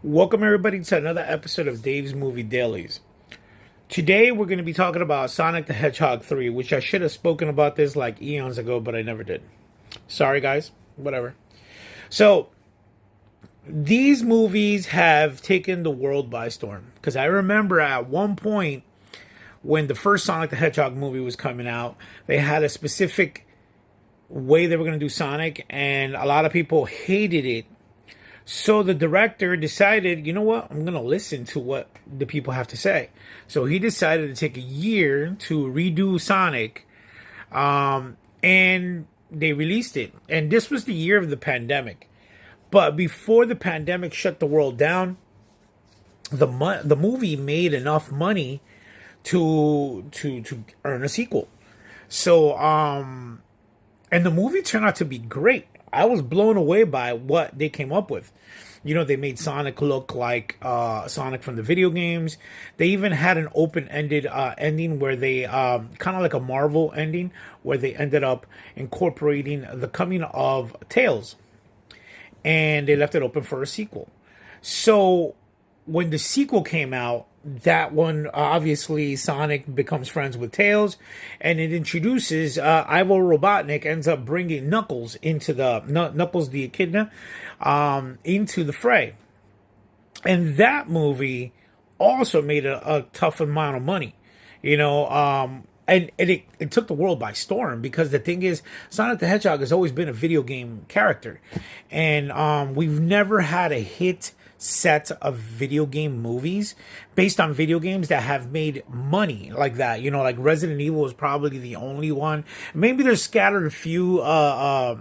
Welcome everybody to another episode of Dave's Movie Dailies. Today we're going to be talking about Sonic the Hedgehog 3, which I should have spoken about this like eons ago, but I never did. Sorry guys, whatever. So, these movies have taken the world by storm. Because I remember at one point when the first Sonic the Hedgehog movie was coming out, they had a specific way they were going to do Sonic, and a lot of people hated it. So the director decided, you know what, I'm going to listen to what the people have to say. So he decided to take a year to redo Sonic, and they released it. And this was the year of the pandemic. But before the pandemic shut the world down, the movie made enough money to earn a sequel. So, and the movie turned out to be great. I was blown away by what they came up with. You know, they made Sonic look like Sonic from the video games. They even had an open-ended ending where they, kind of like a Marvel ending, where they ended up incorporating the coming of Tails. And they left it open for a sequel. So, when the sequel came out, that one, obviously, Sonic becomes friends with Tails, and it introduces Ivo Robotnik ends up bringing Knuckles into the Knuckles the Echidna into the fray, and that movie also made a tough amount of money, you know. And it took the world by storm, because the thing is, Sonic the Hedgehog has always been a video game character, and we've never had a hit set of video game movies based on video games that have made money like that. You know, like Resident Evil is probably the only one. Maybe there's scattered a few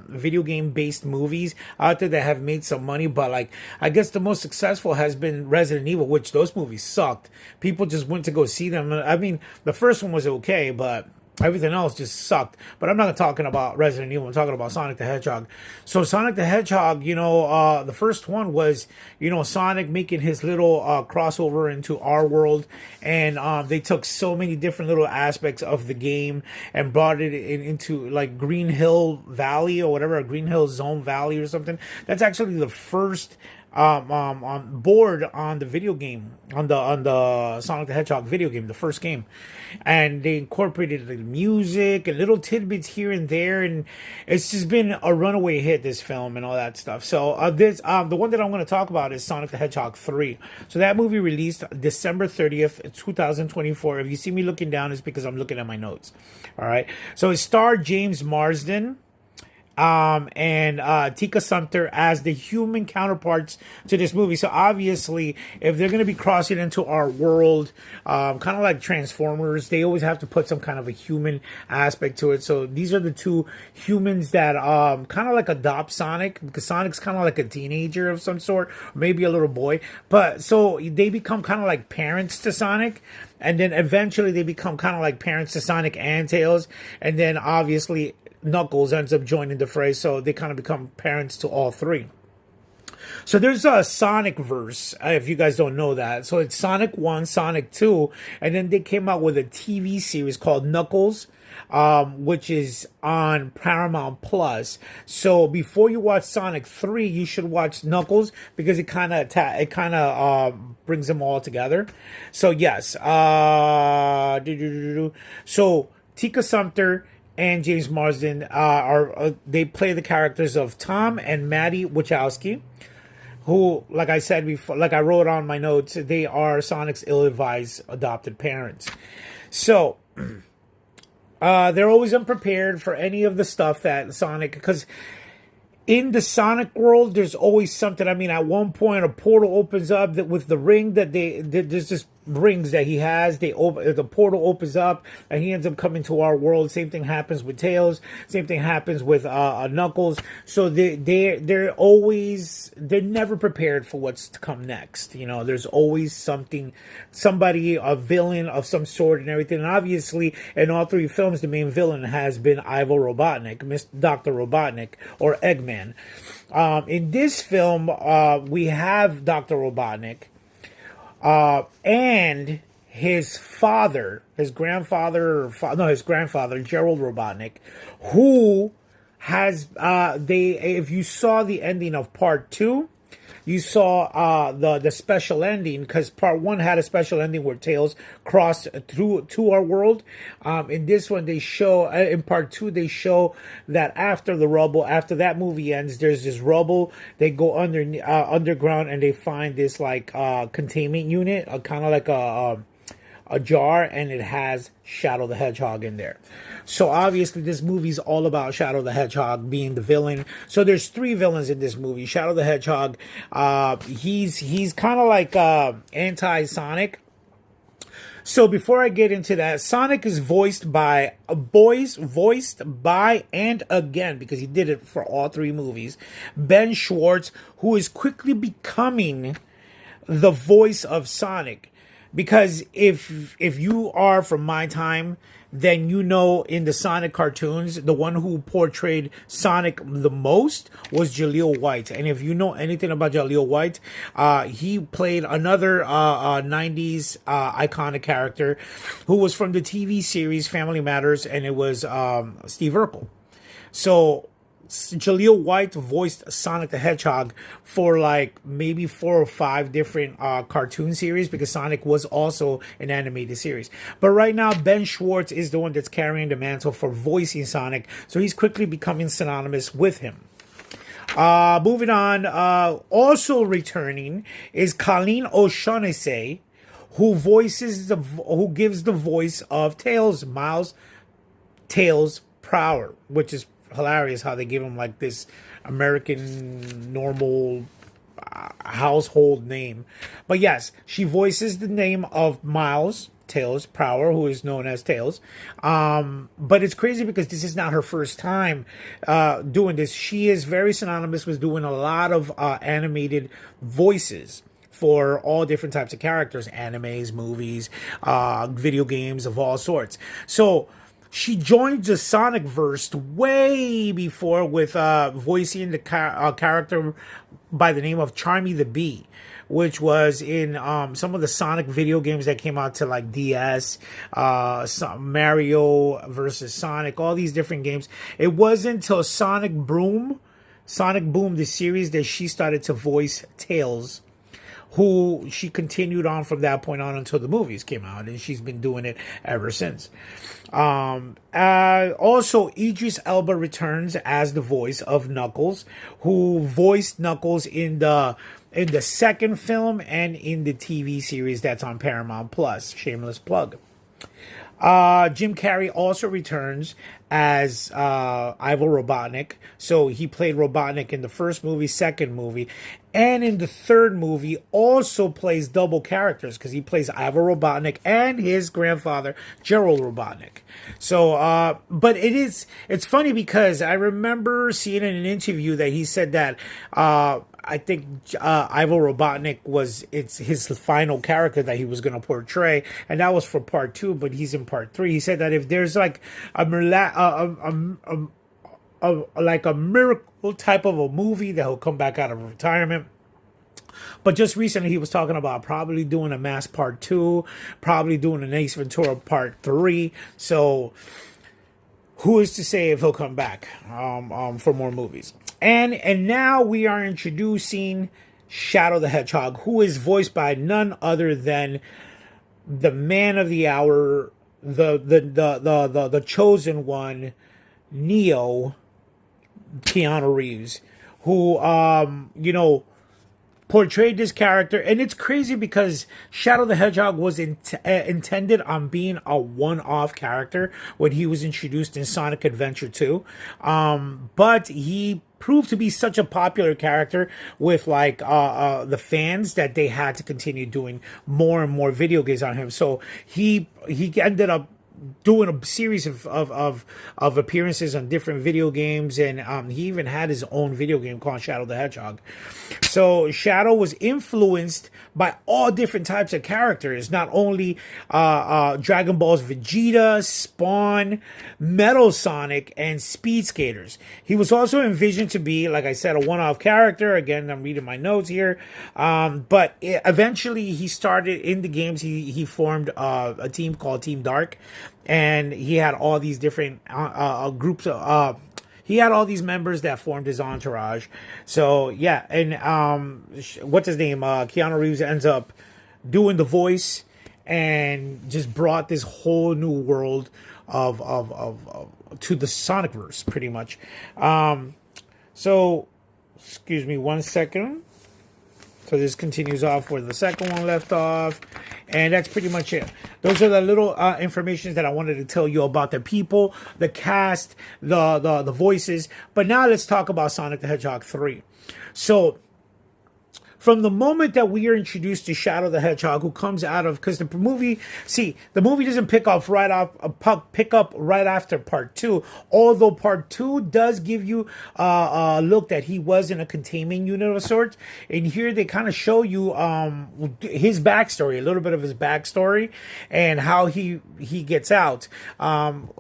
video game based movies out there that have made some money, but like I guess the most successful has been Resident Evil, which those movies sucked. People just went to go see them. I mean, the first one was okay, but everything else just sucked. But I'm not talking about Resident Evil. I'm talking about Sonic the Hedgehog. So Sonic the Hedgehog, you know, the first one was, you know, Sonic making his little crossover into our world. And they took so many different little aspects of the game and brought it into like Green Hill Valley or whatever, Green Hill Zone Valley or something. That's actually the first on board on the video game, on the Sonic the Hedgehog video game, the first game. And they incorporated the music and little tidbits here and there, and it's just been a runaway hit, this film and all that stuff. So the one that I'm going to talk about is Sonic the Hedgehog 3. So that movie released December 30th 2024. If you see me looking down, it's because I'm looking at my notes. All right, so it starred James Marsden and Tika Sumpter as the human counterparts to this movie. So obviously, if they're going to be crossing into our world, kind of like Transformers, they always have to put some kind of a human aspect to it. So these are the two humans that kind of like adopt Sonic, because Sonic's kind of like a teenager of some sort, maybe a little boy. But so they become kind of like parents to Sonic. And then eventually they become kind of like parents to Sonic and Tails. And then obviously Knuckles ends up joining the fray, so they kind of become parents to all three. So there's a Sonic verse, if you guys don't know that. So it's Sonic 1, Sonic 2, and then they came out with a TV series called Knuckles, which is on Paramount Plus. So before you watch Sonic 3, you should watch Knuckles, because it kind of brings them all together. So yes, so Tika Sumpter and James Marsden they play the characters of Tom and Maddie Wachowski, who, like I said before, like I wrote on my notes, they are Sonic's ill-advised adopted parents. So they're always unprepared for any of the stuff that Sonic, because in the Sonic world, there's always something. I mean, at one point, a portal opens up that with the ring that there's just rings that he has. The portal opens up, and he ends up coming to our world. Same thing happens with Tails. Same thing happens with Knuckles. So they're never prepared for what's to come next. You know, there's always somebody, a villain of some sort and everything. And obviously, in all three films, the main villain has been Ivo Robotnik, Dr. Robotnik, or Eggman. In this film, we have Dr. Robotnik, and his grandfather, Gerald Robotnik, who has if you saw the ending of part 2, you saw the special ending, because part one had a special ending where Tails crossed through to our world. In this one, they show in part two they show that after the rubble, after that movie ends, there's this rubble. They go underground and they find this like containment unit, kind of like a jar, and it has Shadow the Hedgehog in there. So obviously this movie's all about Shadow the Hedgehog being the villain. So there's three villains in this movie. Shadow the Hedgehog, he's kind of like anti-Sonic. So before I get into that, Sonic is voiced by and again, because he did it for all three movies, Ben Schwartz, who is quickly becoming the voice of Sonic. Because if you are from my time, then you know in the Sonic cartoons, the one who portrayed Sonic the most was Jaleel White. And if you know anything about Jaleel White, he played another 90s iconic character who was from the TV series Family Matters, and it was Steve Urkel. So Jaleel White voiced Sonic the Hedgehog for like maybe 4 or 5 different cartoon series, because Sonic was also an animated series. But right now, Ben Schwartz is the one that's carrying the mantle for voicing Sonic, so he's quickly becoming synonymous with him. Moving on, also returning is Colleen O'Shaughnessy, who gives the voice of Tails, Miles Tails Prower, which is hilarious how they give him like this American normal household name. But yes, she voices the name of Miles Tails Prower, who is known as Tails. But it's crazy because this is not her first time doing this. She is very synonymous with doing a lot of animated voices for all different types of characters, animes, movies, video games of all sorts. So she joined the Sonic verse way before with voicing the character by the name of Charmy the Bee, which was in some of the Sonic video games that came out to like DS, Mario versus Sonic, all these different games. It wasn't until Sonic Boom, the series, that she started to voice Tails, who she continued on from that point on until the movies came out, and she's been doing it ever since. Also, Idris Elba returns as the voice of Knuckles, who voiced Knuckles in the second film and in the TV series that's on Paramount Plus. Shameless plug. Jim Carrey also returns as Ivo Robotnik. So he played Robotnik in the first movie, second movie, and in the third movie also plays double characters, because he plays Ivo Robotnik and his grandfather, Gerald Robotnik. So, but it's funny because I remember seeing in an interview that he said that I think Ivo Robotnik it's his final character that he was going to portray, and that was for part 2, but he's in part 3. He said that if there's like a miracle type of a movie, that he'll come back out of retirement. But just recently he was talking about probably doing a Mask part 2, probably doing an Ace Ventura part 3. So who is to say if he'll come back for more movies? And now we are introducing Shadow the Hedgehog, who is voiced by none other than the man of the hour, the chosen one, Neo, Keanu Reeves, who portrayed this character. And it's crazy because Shadow the Hedgehog was intended on being a one-off character when he was introduced in Sonic Adventure 2. But he proved to be such a popular character with like the fans that they had to continue doing more and more video games on him. So he ended up doing a series of appearances on different video games, and he even had his own video game called Shadow the Hedgehog. So Shadow was influenced by all different types of characters, not only Dragon Ball's Vegeta, Spawn, Metal Sonic, and Speed Skaters. He was also envisioned to be, like I said, a one-off character. Again, I'm reading my notes here. But eventually he started in the games. He formed a team called Team Dark, and he had all these different groups of he had all these members that formed his entourage. So yeah, and what's his name? Keanu Reeves ends up doing the voice and just brought this whole new world of to the Sonicverse, pretty much. So, excuse me 1 second. So this continues off where the second one left off. And that's pretty much it. Those are the little information that I wanted to tell you about the people, the cast, the voices. But now let's talk about Sonic the Hedgehog 3. So from the moment that we are introduced to Shadow the Hedgehog, who comes out of, because the movie doesn't pick up right after part 2, although part 2 does give you a look that he was in a containment unit of sorts. And here they kind of show you his backstory, a little bit of his backstory, and how he gets out.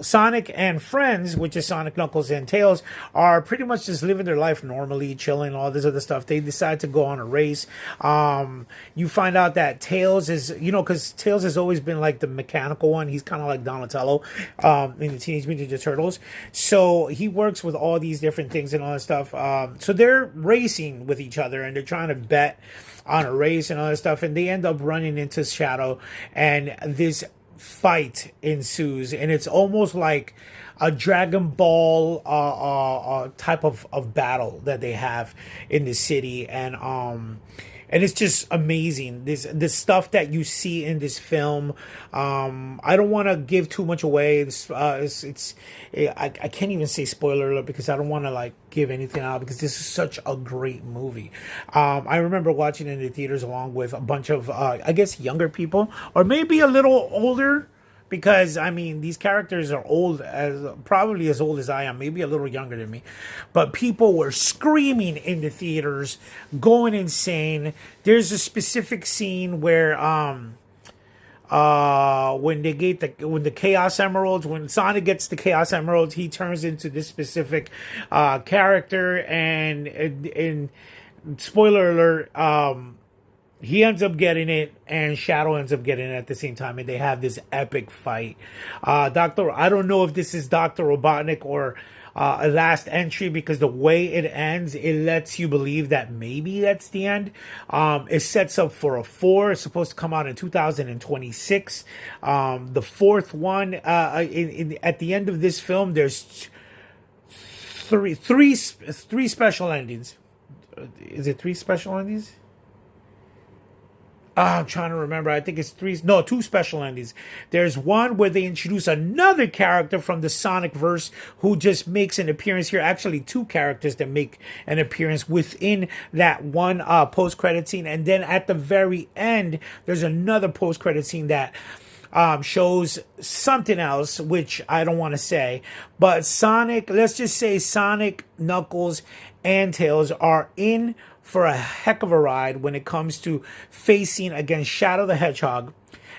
Sonic and friends, which is Sonic, Knuckles, and Tails, are pretty much just living their life normally, chilling, all this other stuff. They decide to go on a race. You find out that Tails is, because Tails has always been like the mechanical one. He's kind of like Donatello in the Teenage Mutant Ninja Turtles. So he works with all these different things and all that stuff. So they're racing with each other and they're trying to bet on a race and all that stuff. And they end up running into Shadow, and this fight ensues. And it's almost like a Dragon Ball type of battle that they have in the city, and it's just amazing. This stuff that you see in this film. I don't want to give too much away. I can't even say spoiler alert because I don't want to like give anything out, because this is such a great movie. I remember watching it in the theaters along with a bunch of I guess younger people, or maybe a little older. Because, I mean, these characters are probably as old as I am, maybe a little younger than me. But people were screaming in the theaters, going insane. There's a specific scene where when the Chaos Emeralds, when Sonic gets the Chaos Emeralds, he turns into this specific character, and spoiler alert, he ends up getting it, and Shadow ends up getting it at the same time, and they have this epic fight. I don't know if this is Dr. Robotnik or a last entry, because the way it ends, it lets you believe that maybe that's the end. It sets up for a 4. It's supposed to come out in 2026. The fourth one, at the end of this film, there's three special endings. Is it 3 special endings? I'm trying to remember. I think it's 2 special endings. There's one where they introduce another character from the Sonic verse who just makes an appearance here. Actually, 2 characters that make an appearance within that one post-credit scene. And then at the very end, there's another post-credit scene that shows something else, which I don't want to say. But Sonic, let's just say Sonic, Knuckles, and Tails are in for a heck of a ride when it comes to facing against Shadow the Hedgehog.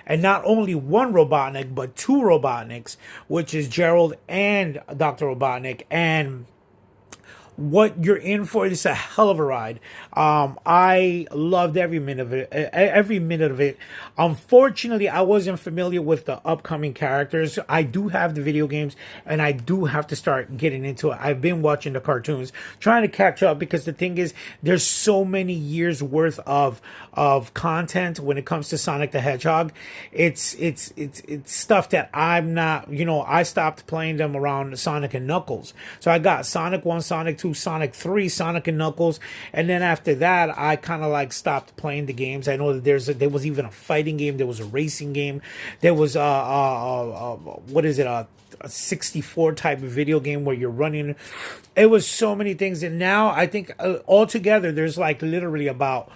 And not only one Robotnik, but 2 Robotniks, which is Gerald and Dr. Robotnik. And what you're in for is a hell of a ride. I loved every minute of it. Unfortunately, I wasn't familiar with the upcoming characters. I do have the video games, and I do have to start getting into it. I've been watching the cartoons, trying to catch up, because the thing is, there's so many years worth of content when it comes to Sonic the Hedgehog. It's stuff that I'm not, I stopped playing them around Sonic and Knuckles. So I got Sonic 1, Sonic 2, Sonic 3, Sonic and Knuckles, and then after that I kind of like stopped playing the games. I know that there was even a fighting game, there was a racing game, there was a 64 type of video game where you're running. It was so many things, and now I think altogether there's like literally about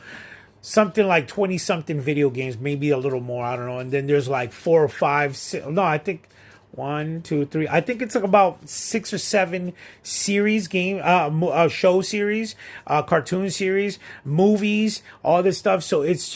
something like 20 something video games, maybe a little more, I don't know. And then there's like 4 or 5, I think 1, 2, 3. I think it's like about 6 or 7 series, show series, cartoon series, movies, all this stuff. So it's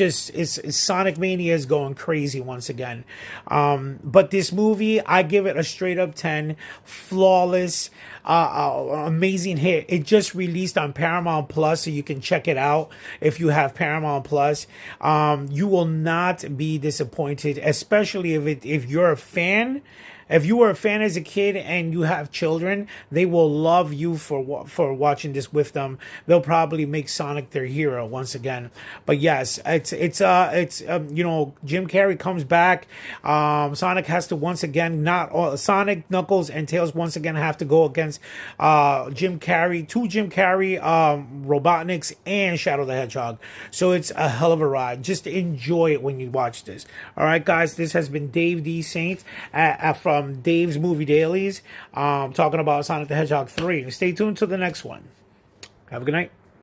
Sonic Mania is going crazy once again. But this movie, I give it a straight up 10, flawless. amazing hit. It just released on Paramount Plus, so you can check it out if you have Paramount Plus. You will not be disappointed, especially if you're a fan. If you were a fan as a kid and you have children, they will love you for watching this with them. They'll probably make Sonic their hero once again. But yes, it's Jim Carrey comes back. Sonic has to once again Sonic, Knuckles, and Tails once again have to go against Jim Carrey, Robotniks, and Shadow the Hedgehog. So it's a hell of a ride. Just enjoy it when you watch this. All right, guys, this has been Dave D. Saint from Dave's Movie Dailies, talking about Sonic the Hedgehog 3. Stay tuned to the next one. Have a good night.